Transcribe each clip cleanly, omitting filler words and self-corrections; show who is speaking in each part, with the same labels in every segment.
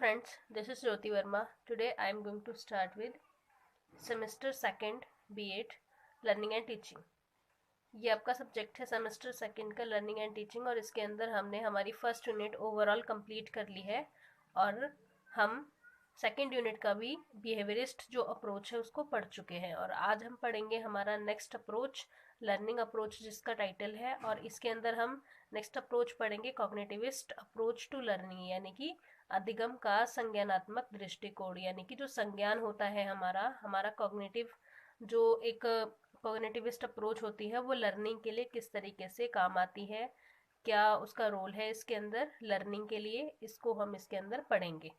Speaker 1: friends, this is Jyoti Verma. Today I am going to start with semester second B.Ed Learning and Teaching. ये आपका subject है semester second का learning and teaching और इसके अंदर हमने हमारी फर्स्ट यूनिट ओवरऑल कंप्लीट कर ली है और हम सेकंड यूनिट का भी बिहेवियरिस्ट जो अप्रोच है उसको पढ़ चुके हैं और आज हम पढ़ेंगे हमारा नेक्स्ट अप्रोच लर्निंग अप्रोच जिसका टाइटल है और इसके अंदर हम नेक्स्ट अप्रोच पढ़ेंगे कॉग्निटिविस्ट अप्रोच टू लर्निंग यानी कि अधिगम का संज्ञानात्मक दृष्टिकोण यानी कि जो संज्ञान होता है हमारा कॉग्निटिव जो एक कॉग्निटिविस्ट अप्रोच होती है वो लर्निंग के लिए किस तरीके से काम आती है, क्या उसका रोल है इसके अंदर लर्निंग के लिए, इसको हम इसके अंदर पढ़ेंगे।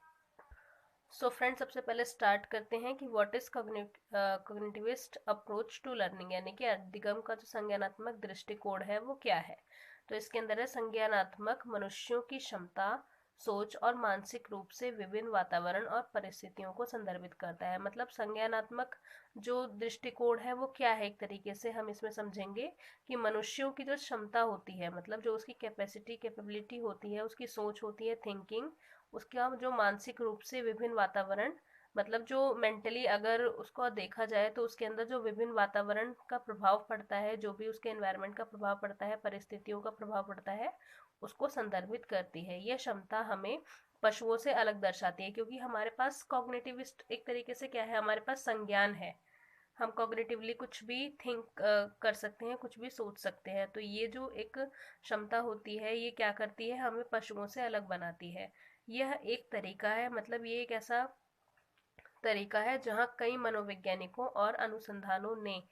Speaker 1: सो फ्रेंड्स, सबसे पहले स्टार्ट करते हैं कि what is cognitivist approach to learning यानी कि अधिगम का जो संज्ञानात्मक दृष्टिकोण है वो क्या है। तो इसके अंदर है संज्ञानात्मक मनुष्यों की क्षमता, सोच और मानसिक रूप से विभिन्न वातावरण और परिस्थितियों को संदर्भित करता है। मतलब संज्ञानात्मक जो दृष्टिकोण है वो क्या है, एक तरीके से हम इसमें समझेंगे कि मनुष्यों की जो क्षमता होती है, मतलब जो उसकी कैपेबिलिटी होती है, उसकी सोच होती है, थिंकिंग, उसका जो मानसिक रूप से विभिन्न वातावरण, मतलब जो मेंटली अगर उसको देखा जाए तो उसके अंदर जो विभिन्न वातावरण का प्रभाव पड़ता है, जो भी उसके एनवायरनमेंट का प्रभाव पड़ता है, परिस्थितियों का प्रभाव पड़ता है, उसको संदर्भित करती है। यह क्षमता हमें पशुओं से अलग दर्शाती है क्योंकि हमारे पास कॉग्निटिविस्ट एक तरीके से क्या है, हमारे पास संज्ञान है, हम कॉग्निटिवली कुछ भी थिंक कर सकते हैं, कुछ भी सोच सकते हैं। तो ये जो एक क्षमता होती है ये क्या करती है, हमें पशुओं से अलग बनाती है। यह एक तरीका है, मतलब ये एक ऐसा तरीका है जहाँ कई मनोवैज्ञानिकों और अनुसंधानों ने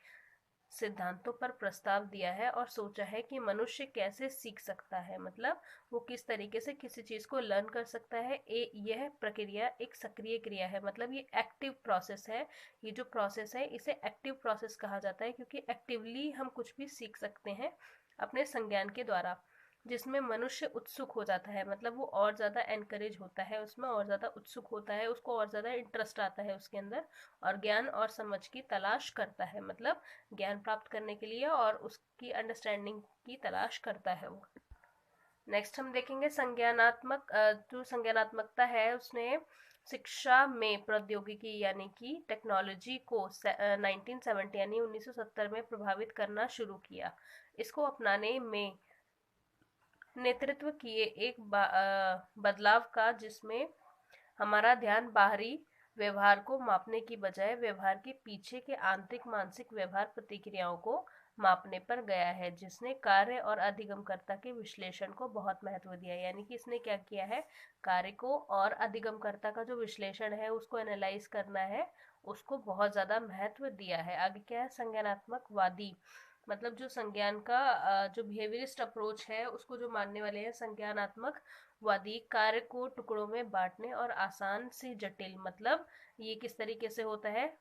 Speaker 1: सिद्धांतों पर प्रस्ताव दिया है और सोचा है कि मनुष्य कैसे सीख सकता है, मतलब वो किस तरीके से किसी चीज को लर्न कर सकता है। यह प्रक्रिया एक सक्रिय क्रिया है, मतलब ये एक्टिव प्रोसेस है। ये जो प्रोसेस है इसे एक्टिव प्रोसेस कहा जाता है क्योंकि एक्टिवली हम कुछ भी सीख सकते हैं अपने संज्ञान के द्वारा, जिसमें मनुष्य उत्सुक हो जाता है, मतलब वो और ज़्यादा एनकरेज होता है, उसमें और ज़्यादा उत्सुक होता है, उसको और ज़्यादा इंटरेस्ट आता है उसके अंदर और ज्ञान और समझ की तलाश करता है, मतलब ज्ञान प्राप्त करने के लिए और उसकी अंडरस्टैंडिंग की तलाश करता है वो। नेक्स्ट हम देखेंगे संज्ञानात्मक जो संज्ञानात्मकता है उसने शिक्षा में प्रौद्योगिकी यानी कि टेक्नोलॉजी को 1970 यानी 1970 में प्रभावित करना शुरू किया। इसको अपनाने में नेतृत्व किए एक बदलाव का जिसमें हमारा ध्यान बाहरी व्यवहार को मापने की बजाय व्यवहार के पीछे के आंतरिक मानसिक व्यवहार प्रतिक्रियाओं को मापने पर गया है, जिसने कार्य और अधिगमकर्ता के विश्लेषण को बहुत महत्व दिया। यानी कि इसने क्या किया है, कार्य को और अधिगमकर्ता का जो विश्लेषण है उसको एनालाइज करना है, उसको बहुत ज्यादा महत्व दिया है। आगे क्या है, संज्ञानात्मक वादी, मतलब जो संज्ञान का जो बिहेवियरिस्ट अप्रोच है उसको जो मानने वाले हैं संज्ञानात्मक वादी, कार्य को टुकड़ों में बांटने और आसान से जटिल, मतलब ये किस तरीके से होता है,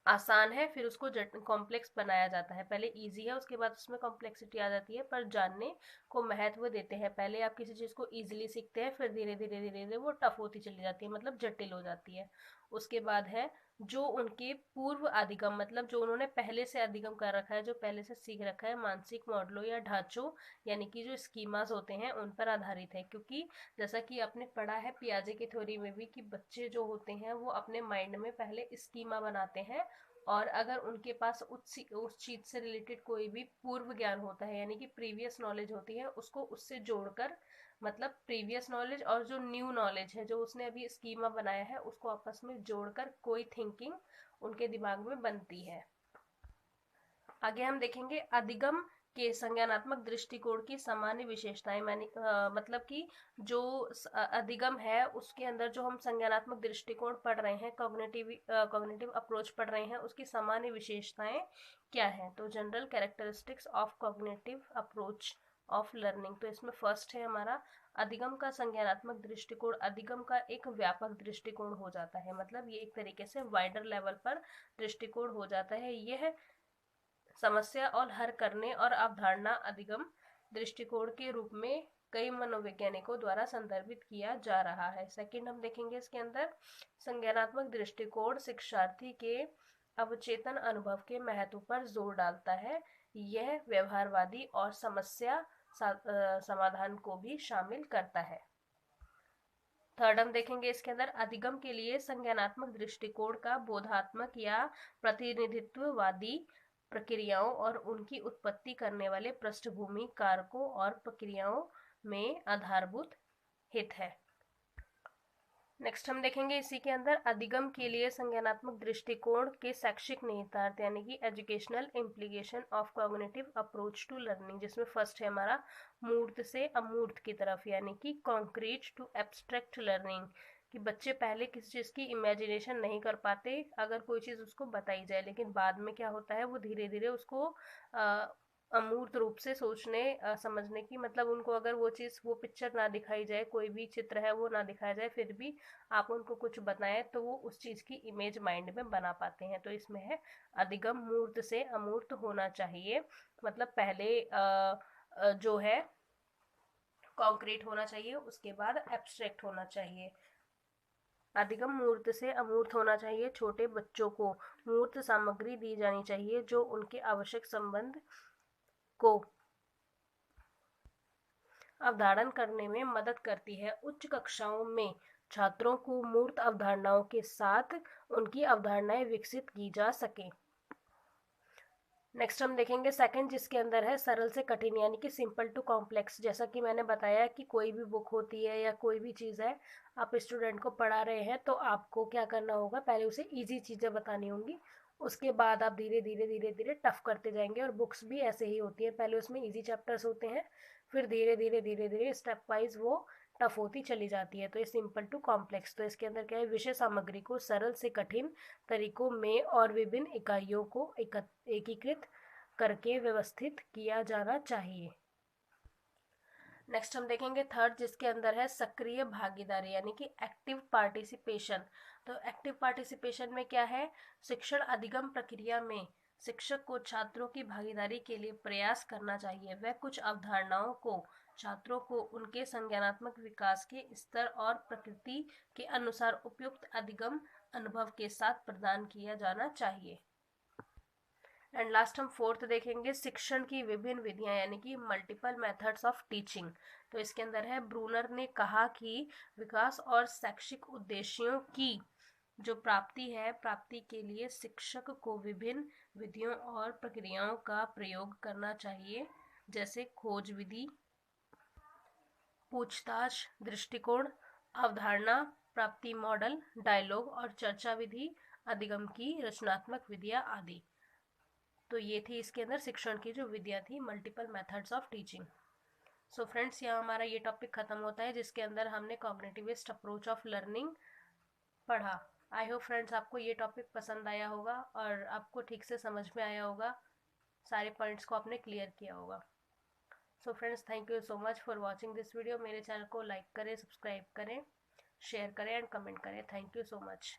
Speaker 1: आसान है फिर उसको कॉम्प्लेक्स बनाया जाता है, पहले इजी है उसके बाद उसमें कॉम्प्लेक्सिटी आ जाती है, पर जानने को महत्व देते हैं। पहले आप किसी चीज को इजीली सीखते हैं, फिर धीरे धीरे धीरे धीरे वो टफ होती चली जाती है, मतलब जटिल हो जाती है। उसके बाद है जो उनके पूर्व अधिगम, मतलब जो उन्होंने पहले से अधिगम कर रखा है, जो पहले से सीख रखा है, मानसिक मॉडलों या ढांचों यानी कि जो स्कीमास होते हैं उन पर आधारित है। क्योंकि जैसा कि आपने पढ़ा है पियाजे की थ्योरी में भी कि बच्चे जो होते हैं वो अपने माइंड में पहले स्कीमा बनाते हैं और अगर उनके पास उस चीज से रिलेटेड कोई भी पूर्व ज्ञान होता है यानी कि प्रीवियस नॉलेज होती है, उसको उससे जोड़कर, मतलब प्रीवियस नॉलेज और जो न्यू नॉलेज है जो उसने अभी स्कीमा बनाया है उसको आपस में जोड़कर कोई थिंकिंग उनके दिमाग में बनती है। आगे हम देखेंगे अधिगम के संज्ञानात्मक दृष्टिकोण की सामान्य विशेषताएं, मतलब कि जो अधिगम है उसके अंदर जो हम संज्ञानात्मक दृष्टिकोण पढ़ रहे हैं, कॉग्निटिव अप्रोच पढ़ रहे हैं, उसकी सामान्य विशेषताएं क्या है। तो general characteristics of cognitive approach of learning, तो इसमें फर्स्ट है हमारा अधिगम का संज्ञानात्मक दृष्टिकोण। अधिगम का एक व्यापक दृष्टिकोण हो जाता है, मतलब ये एक तरीके से वाइडर लेवल पर दृष्टिकोण हो जाता है। यह समस्या और हल करने और अवधारणा अधिगम दृष्टिकोण के रूप में कई मनोवैज्ञानिकों द्वारा संदर्भित किया जा रहा है। सेकंड हम देखेंगे इसके अंदर संज्ञानात्मक दृष्टिकोण शिक्षार्थी के अवचेतन अनुभव के महत्व पर जोर डालता है। यह व्यवहारवादी और समस्या समाधान को भी शामिल करता है। थर्ड हम देखेंगे इसके अंदर अधिगम के लिए संज्ञानात्मक दृष्टिकोण का बोधात्मक या प्रतिनिधित्ववादी प्रक्रियाओं और उनकी उत्पत्ति करने वाले पृष्ठभूमि कारकों और प्रक्रियाओं में आधारभूत हित है। नेक्स्ट हम देखेंगे इसी के अंदर अधिगम के लिए संज्ञानात्मक दृष्टिकोण के शैक्षिक निहितार्थ यानी कि educational implication of cognitive approach to learning, जिसमें फर्स्ट है हमारा मूर्त से अमूर्त की तरफ यानी कि कॉन्क्रीट टू एब्स्ट्रैक्ट लर्निंग, कि बच्चे पहले किसी चीज़ की इमेजिनेशन नहीं कर पाते अगर कोई चीज़ उसको बताई जाए, लेकिन बाद में क्या होता है वो धीरे धीरे उसको अमूर्त रूप से सोचने समझने की, मतलब उनको अगर वो चीज़ वो पिक्चर ना दिखाई जाए, कोई भी चित्र है वो ना दिखाया जाए, फिर भी आप उनको कुछ बताएं तो वो उस चीज़ की इमेज माइंड में बना पाते हैं। तो इसमें है अधिगम मूर्त से अमूर्त होना चाहिए, मतलब पहले जो है कॉन्क्रीट होना चाहिए, उसके बाद एब्स्ट्रैक्ट होना चाहिए। अधिगम मूर्त से अमूर्त होना चाहिए। छोटे बच्चों को मूर्त सामग्री दी जानी चाहिए जो उनके आवश्यक संबंध को अवधारण करने में मदद करती है। उच्च कक्षाओं में छात्रों को मूर्त अवधारणाओं के साथ उनकी अवधारणाएं विकसित की जा सके। नेक्स्ट हम देखेंगे सेकंड, जिसके अंदर है सरल से कठिन यानी कि सिंपल टू कॉम्प्लेक्स। जैसा कि मैंने बताया कि कोई भी बुक होती है या कोई भी चीज़ है, आप स्टूडेंट को पढ़ा रहे हैं तो आपको क्या करना होगा, पहले उसे इजी चीज़ें बतानी होंगी, उसके बाद आप धीरे धीरे धीरे धीरे टफ करते जाएंगे। और बुक्स भी ऐसे ही होती है, पहले उसमें इजी चैप्टर्स होते हैं, फिर धीरे धीरे धीरे धीरे स्टेप वाइज वो टफ होती चली जाती है। तो ये सिंपल टू कॉम्प्लेक्स, तो इसके अंदर क्या है, विषय सामग्री को सरल से कठिन तरीकों में और विभिन्न इकाइयों को एकीकृत करके व्यवस्थित किया जाना चाहिए। नेक्स्ट हम देखेंगे थर्ड, जिसके अंदर है सक्रिय भागीदारी यानी कि एक्टिव पार्टिसिपेशन। तो एक्टिव पार्टिसिपेशन में क्या है, शिक्षण अधिगम प्रक्रिया में शिक्षक को छात्रों की भागीदारी के लिए प्रयास करना चाहिए। वह कुछ अवधारणाओं को छात्रों को उनके संज्ञानात्मक विकास के स्तर और प्रकृति के अनुसार उपयुक्त अधिगम अनुभव के साथ प्रदान किया जाना चाहिए। एंड लास्ट हम फोर्थ देखेंगे शिक्षण की विभिन्न विधियां यानी कि मल्टीपल मेथड्स ऑफ टीचिंग। तो इसके अंदर है ब्रूनर ने कहा कि विकास और शैक्षिक उद्देश्यों की जो प्राप्ति है, प्राप्ति के लिए शिक्षक को विभिन्न विधियों और प्रक्रियाओं का प्रयोग करना चाहिए, जैसे खोज विधि, पूछताछ दृष्टिकोण, अवधारणा प्राप्ति मॉडल, डायलॉग और चर्चा विधि, अधिगम की रचनात्मक विधियां आदि। तो ये थी इसके अंदर शिक्षण की जो विधियाँ थी, multiple methods of teaching. So friends, यहाँ हमारा ये टॉपिक खत्म होता है जिसके अंदर हमने कॉग्निटिविस्ट अप्रोच ऑफ लर्निंग पढ़ा। आई होप फ्रेंड्स आपको ये टॉपिक पसंद आया होगा और आपको ठीक से समझ में आया होगा, सारे पॉइंट्स को आपने क्लियर किया होगा। So friends, thank you so much for watching this video. मेरे चैनल को लाइक करें, सब्सक्राइब करें, शेयर करें एंड कमेंट करें। Thank you so much.